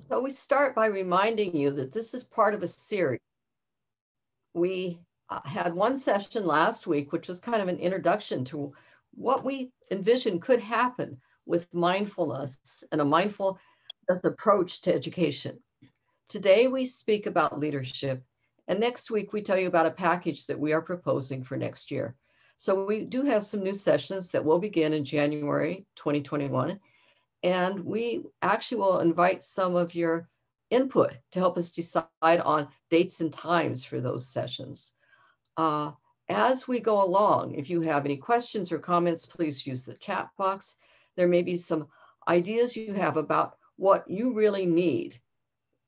So we start by reminding you that this is part of a series. We had one session last week, which was kind of an introduction to what we envision could happen with mindfulness and a mindfulness approach to education. Today, we speak about leadership, and next week, we tell you about a package that we are proposing for next year. So we do have some new sessions that will begin in January 2021, and we actually will invite some of your input to help us decide on dates and times for those sessions. As we go along, if you have any questions or comments, please use the chat box. There may be some ideas you have about what you really need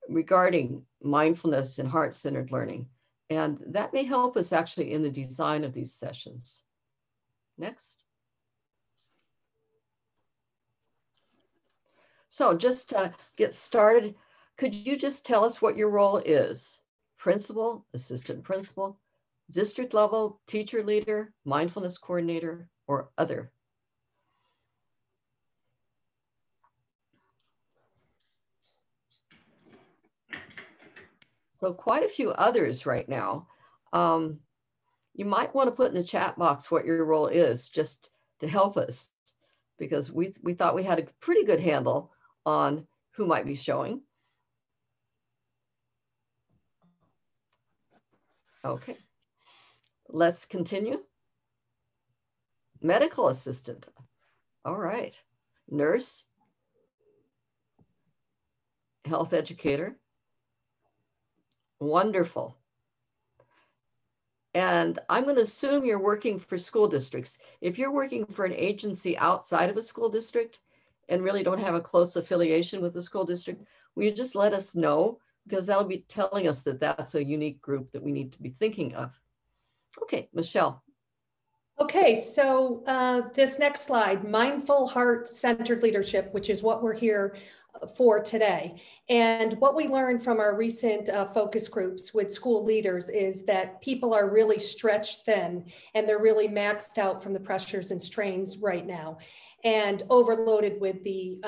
regarding mindfulness and heart-centered learning. And that may help us actually in the design of these sessions. Next. So just to get started, could you just tell us what your role is? Principal, assistant principal, district level, teacher leader, mindfulness coordinator, or other? So quite a few others right now. You might want to put in the chat box what your role is just to help us, because we thought we had a pretty good handle on who might be showing. Okay, let's continue. Medical assistant. All right. Nurse. Health educator. Wonderful. And I'm going to assume you're working for school districts. If you're working for an agency outside of a school district and really don't have a close affiliation with the school district, will you just let us know? Because that'll be telling us that that's a unique group that we need to be thinking of. Okay, Michelle. Okay, so this next slide, mindful heart-centered leadership, which is what we're here for today. And what we learned from our recent focus groups with school leaders is that people are really stretched thin and they're really maxed out from the pressures and strains right now and overloaded with the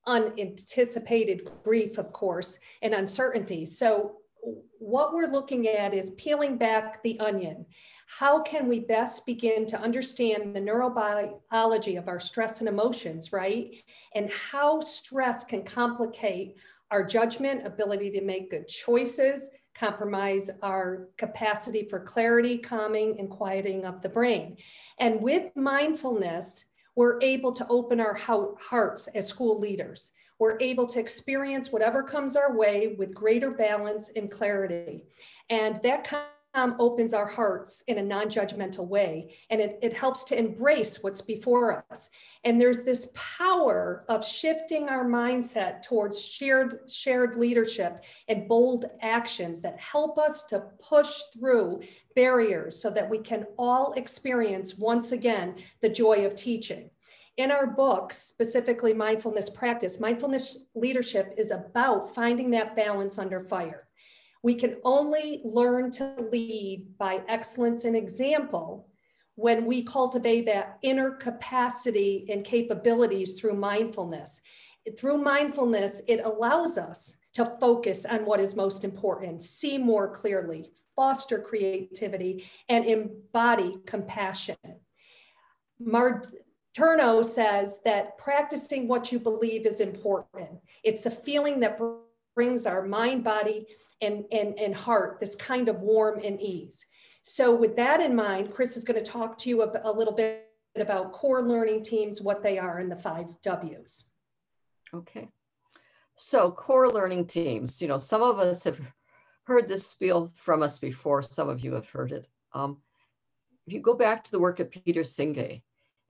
unanticipated grief, of course, and uncertainty. So what we're looking at is peeling back the onion. How can we best begin to understand the neurobiology of our stress and emotions, right? And how stress can complicate our judgment, ability to make good choices, compromise our capacity for clarity, calming, and quieting of the brain. And with mindfulness, we're able to open our hearts as school leaders. We're able to experience whatever comes our way with greater balance and clarity. And that opens our hearts in a non-judgmental way, and it helps to embrace what's before us. And there's this power of shifting our mindset towards shared leadership and bold actions that help us to push through barriers so that we can all experience once again the joy of teaching. In our books, specifically Mindfulness Practice, mindfulness leadership is about finding that balance under fire. We can only learn to lead by excellence and example when we cultivate that inner capacity and capabilities through mindfulness. Through mindfulness, it allows us to focus on what is most important, see more clearly, foster creativity, and embody compassion. Turno says that practicing what you believe is important. It's the feeling that brings our mind, body, and heart, this kind of warm and ease. So with that in mind, Chris is going to talk to you a little bit about core learning teams, what they are, and the 5 W's. Okay. So core learning teams, you know, some of us have heard this spiel from us before. Some of you have heard it. If you go back to the work of Peter Senge,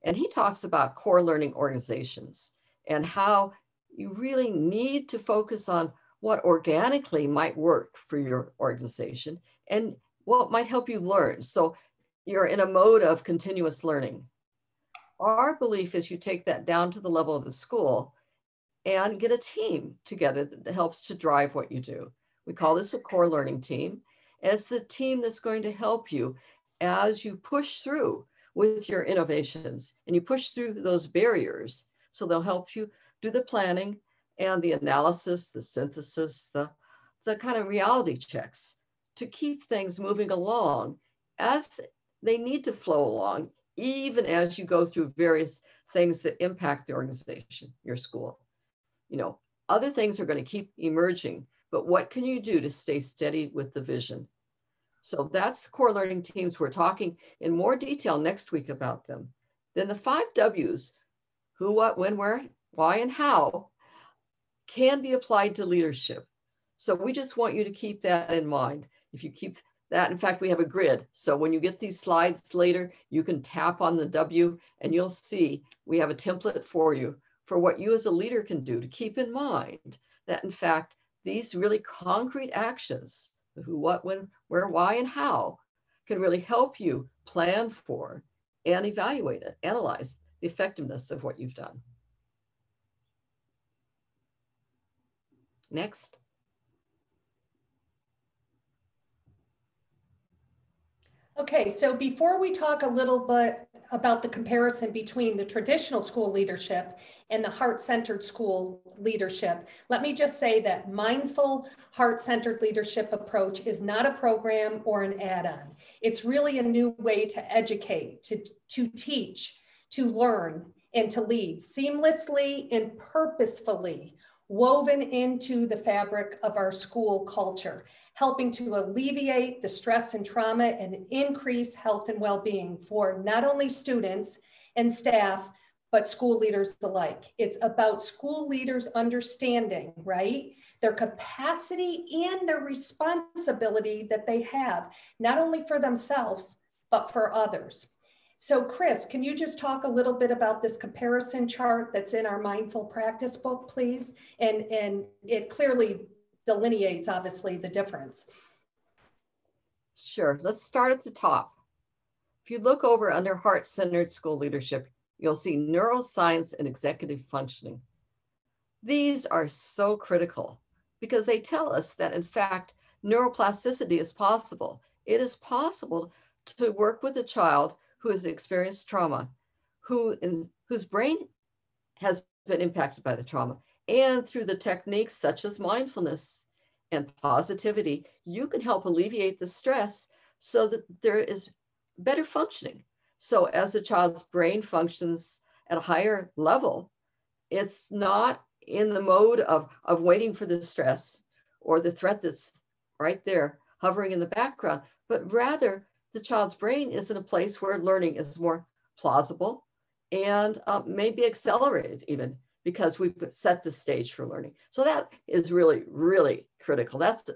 and he talks about core learning organizations and how you really need to focus on what organically might work for your organization and what might help you learn. So you're in a mode of continuous learning. Our belief is you take that down to the level of the school and get a team together that helps to drive what you do. We call this a core learning team. And it's the team that's going to help you as you push through with your innovations and you push through those barriers. So they'll help you do the planning and the analysis, the synthesis, the kind of reality checks to keep things moving along as they need to flow along, even as you go through various things that impact the organization, your school. You know, other things are going to keep emerging, but what can you do to stay steady with the vision? So that's the core learning teams. We're talking in more detail next week about them. Then the 5 W's, who, what, when, where, why, and how, can be applied to leadership. So we just want you to keep that in mind. If you keep that, in fact, we have a grid. So when you get these slides later, you can tap on the W and you'll see we have a template for you for what you as a leader can do to keep in mind that, in fact, these really concrete actions, the who, what, when, where, why, and how, can really help you plan for and evaluate it, analyze the effectiveness of what you've done. Next. Okay, so before we talk a little bit about the comparison between the traditional school leadership and the heart-centered school leadership, let me just say that mindful heart-centered leadership approach is not a program or an add-on. It's really a new way to educate, to teach, to learn, and to lead seamlessly and purposefully, woven into the fabric of our school culture, helping to alleviate the stress and trauma and increase health and well-being for not only students and staff, but school leaders alike. It's about school leaders understanding, right, their capacity and their responsibility that they have, not only for themselves, but for others. So Chris, can you just talk a little bit about this comparison chart that's in our Mindful Practice book, please? And it clearly delineates, obviously, the difference. Sure, let's start at the top. If you look over under heart-centered school leadership, you'll see neuroscience and executive functioning. These are so critical because they tell us that, in fact, neuroplasticity is possible. It is possible to work with a child who has experienced trauma, whose brain has been impacted by the trauma. And through the techniques such as mindfulness and positivity, you can help alleviate the stress so that there is better functioning. So as the child's brain functions at a higher level, it's not in the mode of waiting for the stress or the threat that's right there hovering in the background, but rather the child's brain is in a place where learning is more plausible and maybe accelerated even because we've set the stage for learning. So that is really, really critical. That's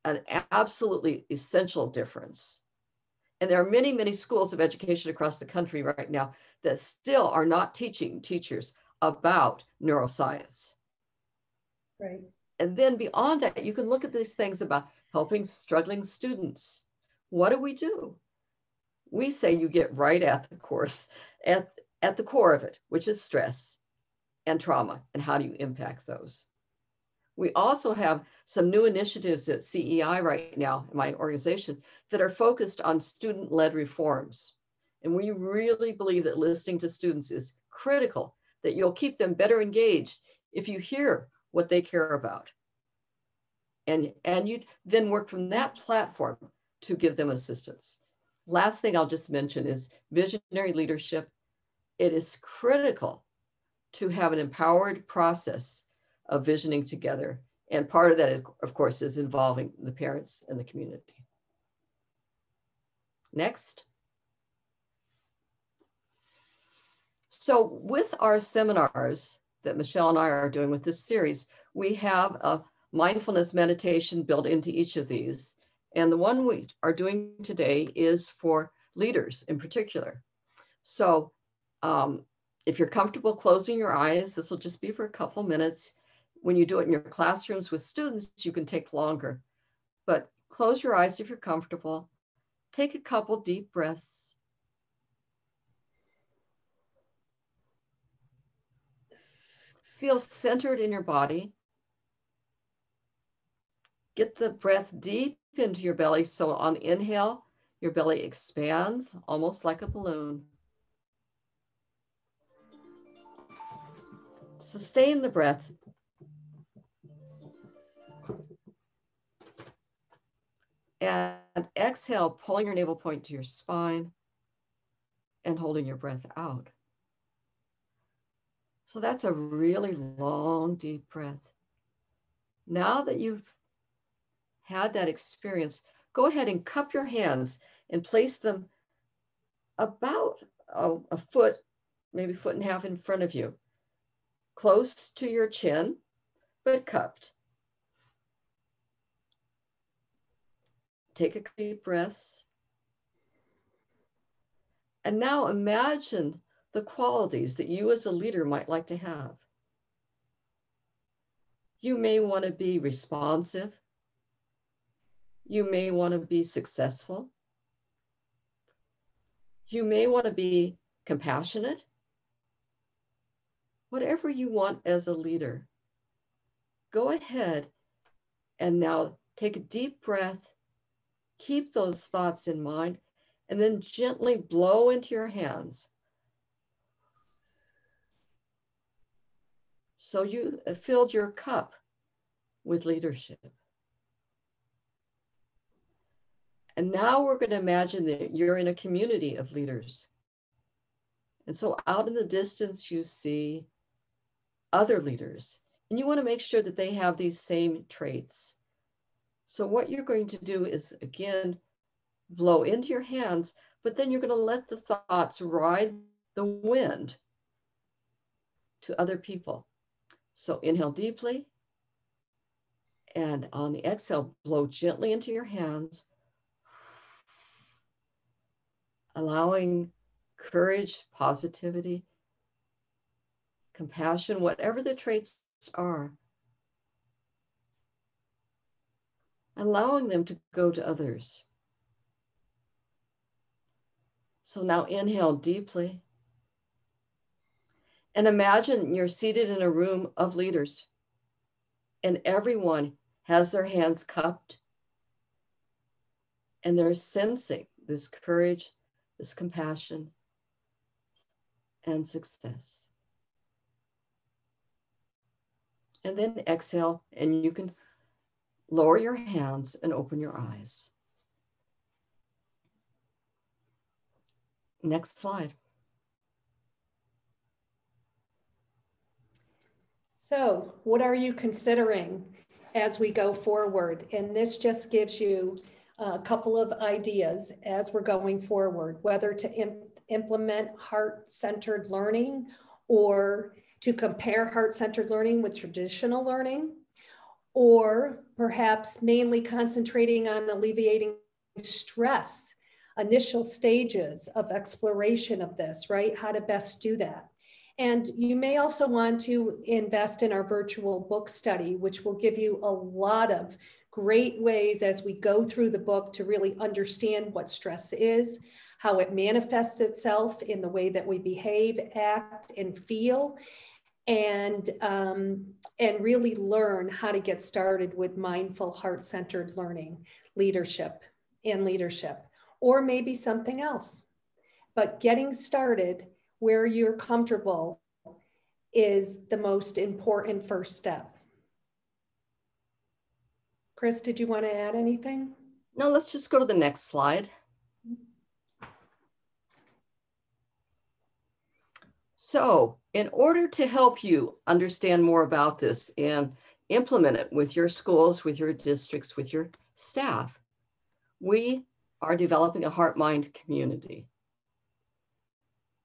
an absolutely essential difference. And there are many, many schools of education across the country right now that still are not teaching teachers about neuroscience. Right. And then beyond that, you can look at these things about helping struggling students. What do? We say you get right at the course, at the core of it, which is stress and trauma, and how do you impact those? We also have some new initiatives at CEI right now in my organization that are focused on student-led reforms. And we really believe that listening to students is critical, that you'll keep them better engaged if you hear what they care about. And you then work from that platform to give them assistance. Last thing I'll just mention is visionary leadership. It is critical to have an empowered process of visioning together. And part of that, of course, is involving the parents and the community. Next. So with our seminars that Michelle and I are doing with this series, we have a mindfulness meditation built into each of these. And the one we are doing today is for leaders in particular. So if you're comfortable closing your eyes, this will just be for a couple minutes. When you do it in your classrooms with students, you can take longer. But close your eyes if you're comfortable. Take a couple deep breaths. Feel centered in your body. Get the breath deep into your belly. So on inhale, your belly expands almost like a balloon. Sustain the breath And exhale, pulling your navel point to your spine and holding your breath out. So that's a really long, deep breath. Now that you've had that experience, go ahead and cup your hands and place them about a foot, maybe foot and a half in front of you, close to your chin, but cupped. Take a deep breath. And now imagine the qualities that you as a leader might like to have. You may want to be responsive. You may want to be successful. You may want to be compassionate. Whatever you want as a leader, go ahead and now take a deep breath, keep those thoughts in mind, and then gently blow into your hands. So you filled your cup with leadership. And now we're going to imagine that you're in a community of leaders. And so out in the distance, you see other leaders, and you want to make sure that they have these same traits. So what you're going to do is, again, blow into your hands, but then you're going to let the thoughts ride the wind to other people. So inhale deeply, and on the exhale, blow gently into your hands, allowing courage, positivity, compassion, whatever the traits are, allowing them to go to others. So now inhale deeply, and imagine you're seated in a room of leaders, and everyone has their hands cupped, and they're sensing this courage, this compassion, and success. And then exhale, and you can lower your hands and open your eyes. Next slide. So, what are you considering as we go forward? And this just gives you a couple of ideas as we're going forward, whether to implement heart-centered learning or to compare heart-centered learning with traditional learning, or perhaps mainly concentrating on alleviating stress, initial stages of exploration of this, right? How to best do that. And you may also want to invest in our virtual book study, which will give you a lot of great ways as we go through the book to really understand what stress is, how it manifests itself in the way that we behave, act, and feel, and really learn how to get started with mindful, heart-centered learning, leadership, or maybe something else. But getting started where you're comfortable is the most important first step. Chris, did you want to add anything? No, let's just go to the next slide. So in order to help you understand more about this and implement it with your schools, with your districts, with your staff, we are developing a HeartMind community.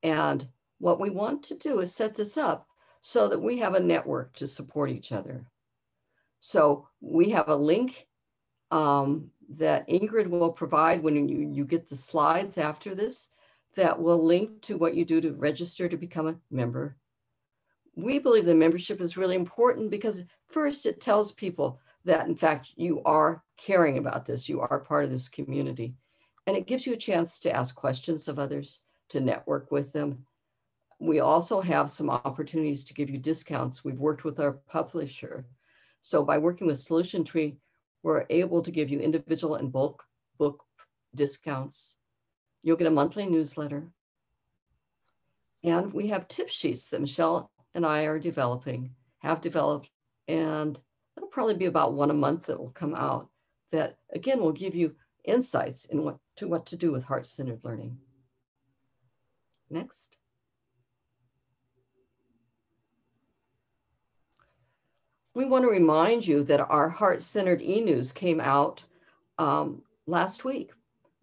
And what we want to do is set this up so that we have a network to support each other. So we have a link that Ingrid will provide when you get the slides after this, that will link to what you do to register to become a member. We believe the membership is really important because first it tells people that in fact you are caring about this, you are part of this community, and it gives you a chance to ask questions of others, to network with them. We also have some opportunities to give you discounts. We've worked with our publisher. So by working with Solution Tree, we're able to give you individual and bulk book discounts. You'll get a monthly newsletter. And we have tip sheets that Michelle and I are developing, have developed, and it'll probably be about one a month that will come out that, again, will give you insights in what to do with heart-centered learning. Next. We want to remind you that our Heart-Centered e-news came out last week.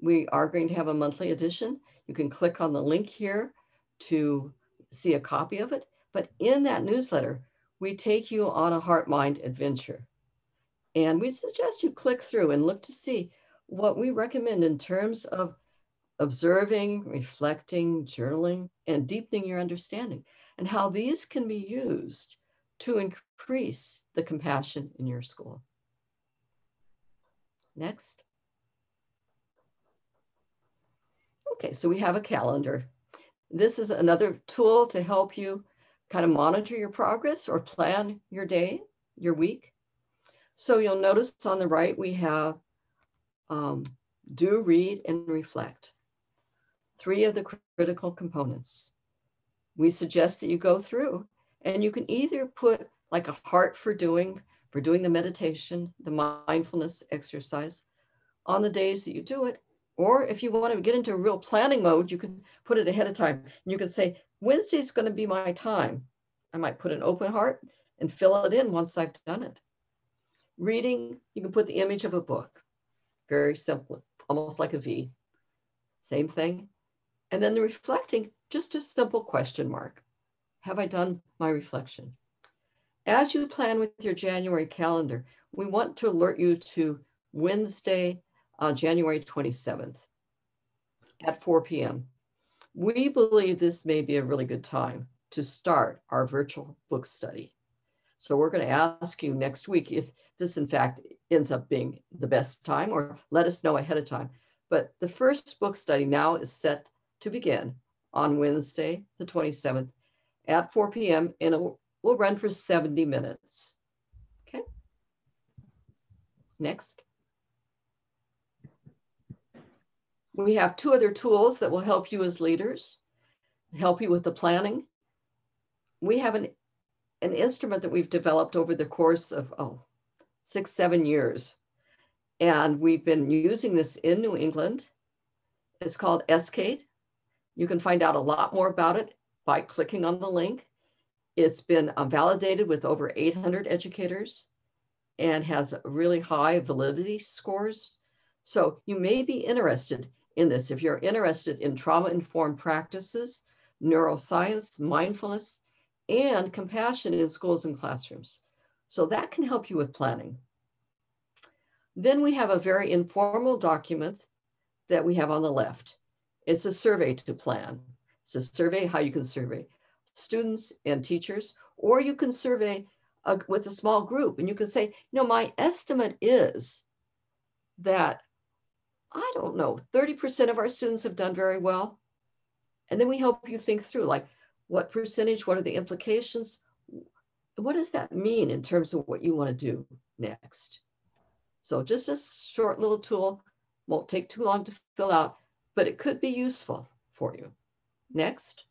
We are going to have a monthly edition. You can click on the link here to see a copy of it. But in that newsletter, we take you on a HeartMind adventure. And we suggest you click through and look to see what we recommend in terms of observing, reflecting, journaling, and deepening your understanding, and how these can be used to increase the compassion in your school. Next. Okay, so we have a calendar. This is another tool to help you kind of monitor your progress or plan your day, your week. So you'll notice on the right, we have do, read, and reflect. 3 of the critical components. We suggest that you go through and you can either put like a heart for doing the meditation, the mindfulness exercise on the days that you do it. Or if you want to get into a real planning mode, you can put it ahead of time. And you can say, Wednesday is going to be my time. I might put an open heart and fill it in once I've done it. Reading, you can put the image of a book. Very simple, almost like a V. Same thing. And then the reflecting, just a simple question mark. Have I done my reflection? As you plan with your January calendar, we want to alert you to Wednesday, January 27th at 4 p.m. We believe this may be a really good time to start our virtual book study. So we're going to ask you next week if this, in fact, ends up being the best time, or let us know ahead of time. But the first book study now is set to begin on Wednesday, the 27th at 4 p.m. and it will run for 70 minutes. Okay. Next. We have 2 other tools that will help you as leaders, help you with the planning. We have an instrument that we've developed over the course of 6-7 years. And we've been using this in New England. It's called SCATE. You can find out a lot more about it by clicking on the link. It's been validated with over 800 educators and has really high validity scores. So you may be interested in this if you're interested in trauma-informed practices, neuroscience, mindfulness, and compassion in schools and classrooms. So that can help you with planning. Then we have a very informal document that we have on the left. It's a survey to plan. It's a survey how you can survey students and teachers, or you can survey with a small group and you can say, my estimate is that, I don't know, 30% of our students have done very well. And then we help you think through, like, what percentage, what are the implications? What does that mean in terms of what you want to do next? So just a short little tool, won't take too long to fill out, but it could be useful for you. Next.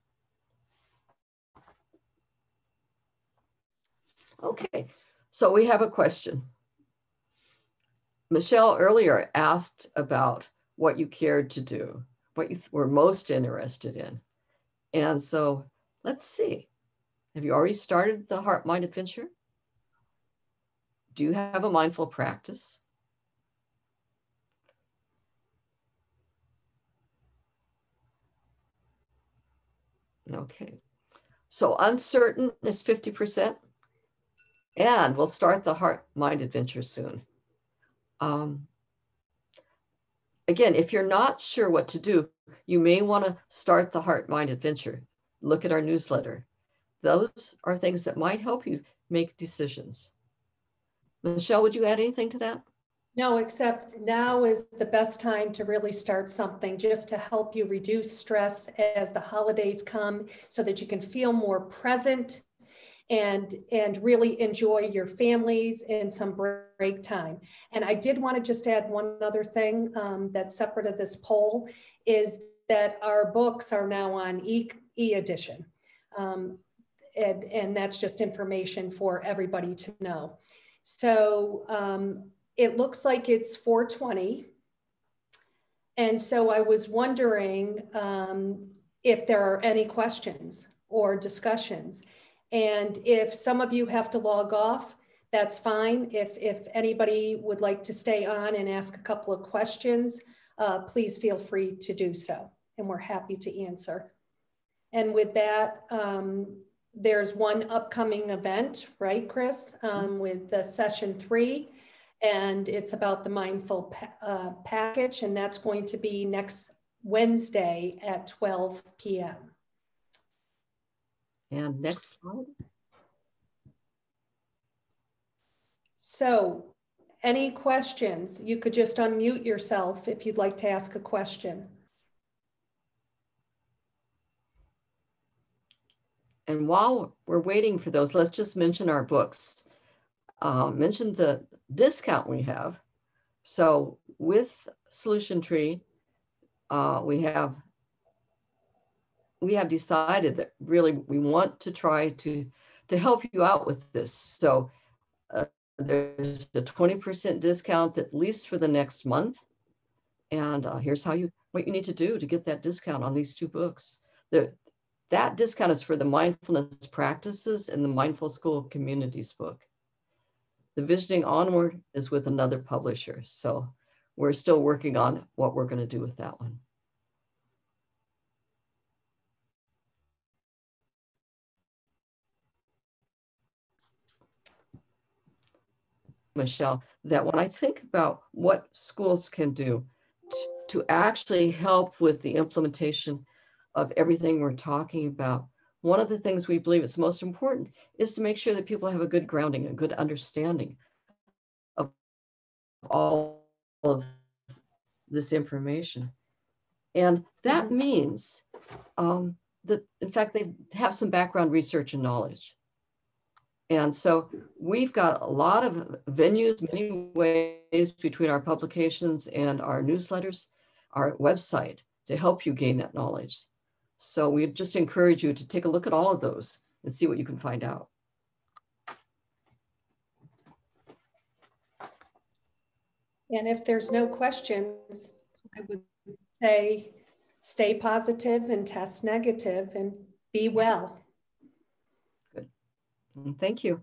Okay, so we have a question. Michelle earlier asked about what you cared to do, what you were most interested in. And so let's see. Have you already started the HeartMind adventure? Do you have a mindful practice? Okay, so uncertain is 50%, and we'll start the HeartMind adventure soon. Again, if you're not sure what to do, you may want to start the HeartMind adventure. Look at our newsletter. Those are things that might help you make decisions. Michelle, would you add anything to that? No, except now is the best time to really start something just to help you reduce stress as the holidays come so that you can feel more present and really enjoy your families in some break time. And I did want to just add one other thing that's separate of this poll is that our books are now on e-edition. And that's just information for everybody to know. So it looks like it's 4:20. And so I was wondering if there are any questions or discussions. And if some of you have to log off, that's fine. If anybody would like to stay on and ask a couple of questions, please feel free to do so. And we're happy to answer. And with that, there's one upcoming event, right, Chris, with the session 3. And it's about the mindful package. And that's going to be next Wednesday at 12 p.m. And next slide. So any questions? You could just unmute yourself if you'd like to ask a question. And while we're waiting for those, let's just mention our books. Mention the discount we have. So with Solution Tree, we have decided that really we want to try to help you out with this. So there's a 20% discount at least for the next month. And here's what you need to do to get that discount on these 2 books. That discount is for the Mindfulness Practices and the Mindful School Communities book. The Visioning Onward is with another publisher. So we're still working on what we're going to do with that one. Michelle, that when I think about what schools can do to actually help with the implementation of everything we're talking about, one of the things we believe is most important is to make sure that people have a good grounding, a good understanding of all of this information. And that means that, in fact, they have some background research and knowledge. And so we've got a lot of venues, many ways between our publications and our newsletters, our website, to help you gain that knowledge. So we just encourage you to take a look at all of those and see what you can find out. And if there's no questions, I would say stay positive and test negative and be well. Good. Thank you.